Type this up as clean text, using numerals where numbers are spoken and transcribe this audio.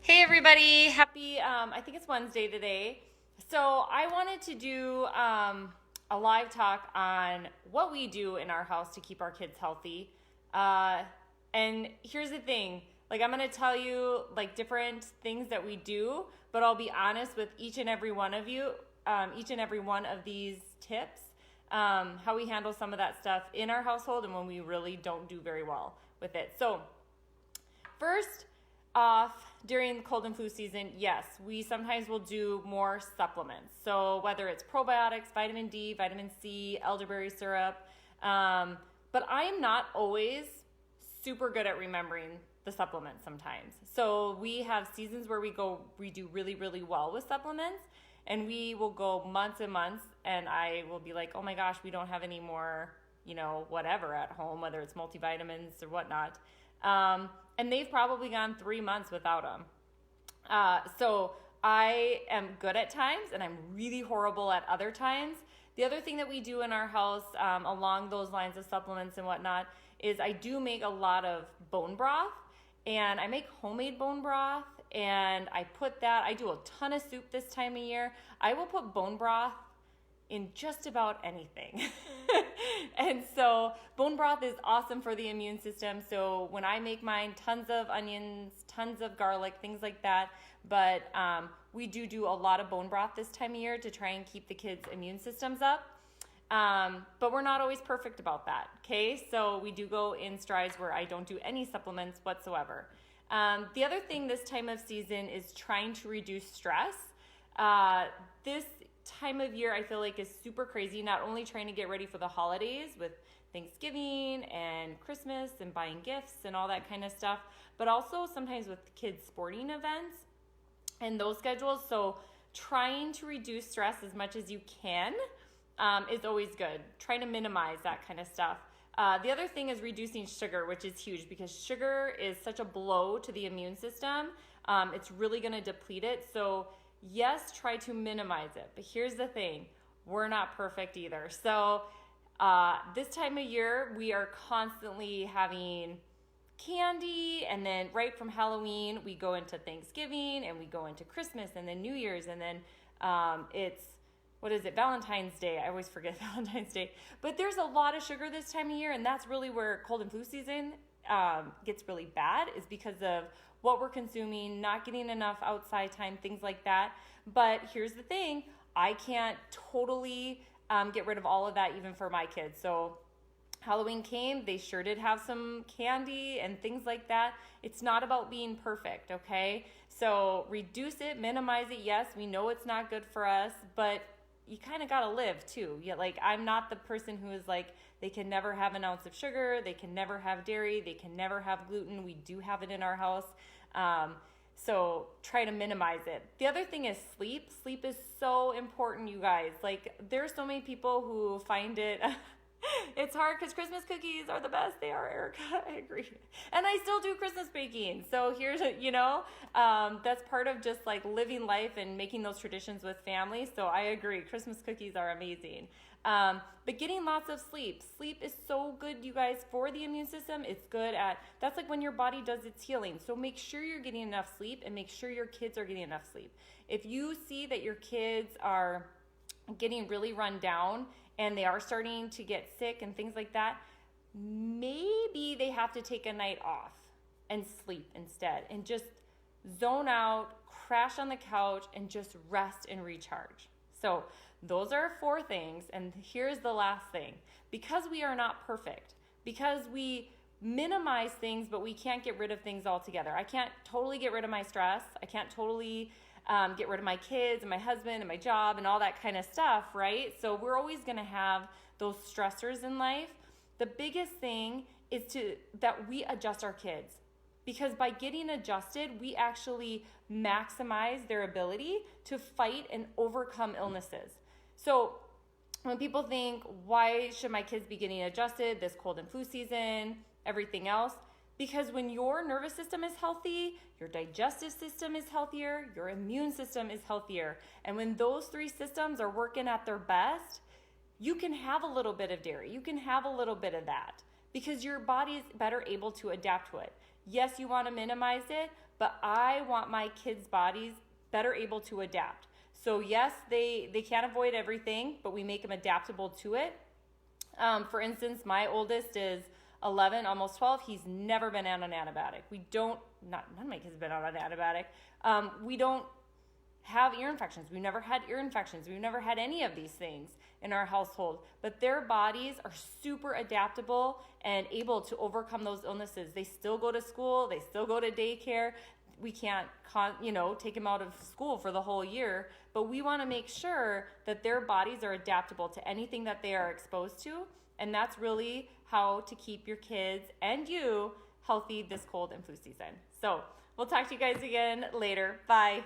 Hey everybody, happy, I think it's Wednesday today. So I wanted to do a live talk on what we do in our house to keep our kids healthy. And here's the thing, like I'm gonna tell you like different things that we do, but I'll be honest with each and every one of you, each and every one of these tips, how we handle some of that stuff in our household and when we really don't do very well with it. So first off, during the cold and flu season, yes, we sometimes will do more supplements. So whether it's probiotics, vitamin D, vitamin C, elderberry syrup, but I am not always super good at remembering the supplements sometimes. So we have seasons where we do really, really well with supplements, and we will go months and months, and I will be like, oh my gosh, we don't have any more, whatever at home, whether it's multivitamins or whatnot. And they've probably gone 3 months without them. So I am good at times and I'm really horrible at other times. The other thing that we do in our house, along those lines of supplements and whatnot, is I do make a lot of bone broth, and I make homemade bone broth, and I do a ton of soup this time of year. I will put bone broth in just about anything. And so bone broth is awesome for the immune system. So when I make mine, tons of onions, tons of garlic, things like that. But we do a lot of bone broth this time of year to try and keep the kids' immune systems up. But we're not always perfect about that, okay? So we do go in strides where I don't do any supplements whatsoever. The other thing this time of season is trying to reduce stress. This time of year I feel like is super crazy, not only trying to get ready for the holidays with Thanksgiving and Christmas and buying gifts and all that kind of stuff, but also sometimes with kids' sporting events and those schedules. So trying to reduce stress as much as you can is always good. Trying to minimize that kind of stuff. The other thing is reducing sugar, which is huge because sugar is such a blow to the immune system. It's really going to deplete it. So yes, try to minimize it. But here's the thing, we're not perfect either. So this time of year, we are constantly having candy, and then right from Halloween, we go into Thanksgiving, and we go into Christmas, and then New Year's, and then Valentine's Day. I always forget Valentine's Day. But there's a lot of sugar this time of year, and that's really where cold and flu season gets really bad, is because of what we're consuming, not getting enough outside time, things like that. But here's the thing, I can't totally get rid of all of that even for my kids. So Halloween came, they sure did have some candy and things like that. It's not about being perfect, okay? So reduce it, minimize it. Yes, we know it's not good for us, but you kind of got to live too. Yeah, like I'm not the person who is like, they can never have an ounce of sugar, they can never have dairy, they can never have gluten. We do have it in our house. So try to minimize it. The other thing is sleep. Sleep is so important, you guys. Like there's so many people who find it it's hard because Christmas cookies are the best. They are, Erica. I agree. And I still do Christmas baking. So here's, that's part of just like living life and making those traditions with family. So I agree. Christmas cookies are amazing. But getting lots of sleep. Sleep is so good, you guys, for the immune system. That's like when your body does its healing. So make sure you're getting enough sleep and make sure your kids are getting enough sleep. If you see that your kids are getting really run down and they are starting to get sick and things like that, maybe they have to take a night off and sleep instead and just zone out, crash on the couch, and just rest and recharge. So those are 4 things. And here's the last thing. Because we are not perfect, because we minimize things, but we can't get rid of things altogether. I can't totally get rid of my stress. I can't totally get rid of my kids and my husband and my job and all that kind of stuff, right? So we're always going to have those stressors in life. The biggest thing is that we adjust our kids, because by getting adjusted, we actually maximize their ability to fight and overcome illnesses. So when people think, why should my kids be getting adjusted this cold and flu season, everything else? Because when your nervous system is healthy, your digestive system is healthier, your immune system is healthier. And when those 3 systems are working at their best, you can have a little bit of dairy. You can have a little bit of that because your body is better able to adapt to it. Yes, you want to minimize it, but I want my kids' bodies better able to adapt. So yes, they can't avoid everything, but we make them adaptable to it. For instance, my oldest is 11, almost 12. He's never been on an antibiotic. None of my kids have been on an antibiotic. We don't have ear infections. We've never had ear infections. We've never had any of these things in our household. But their bodies are super adaptable and able to overcome those illnesses. They still go to school. They still go to daycare. We can't, take them out of school for the whole year. But we want to make sure that their bodies are adaptable to anything that they are exposed to. And that's really how to keep your kids and you healthy this cold and flu season. So we'll talk to you guys again later. Bye.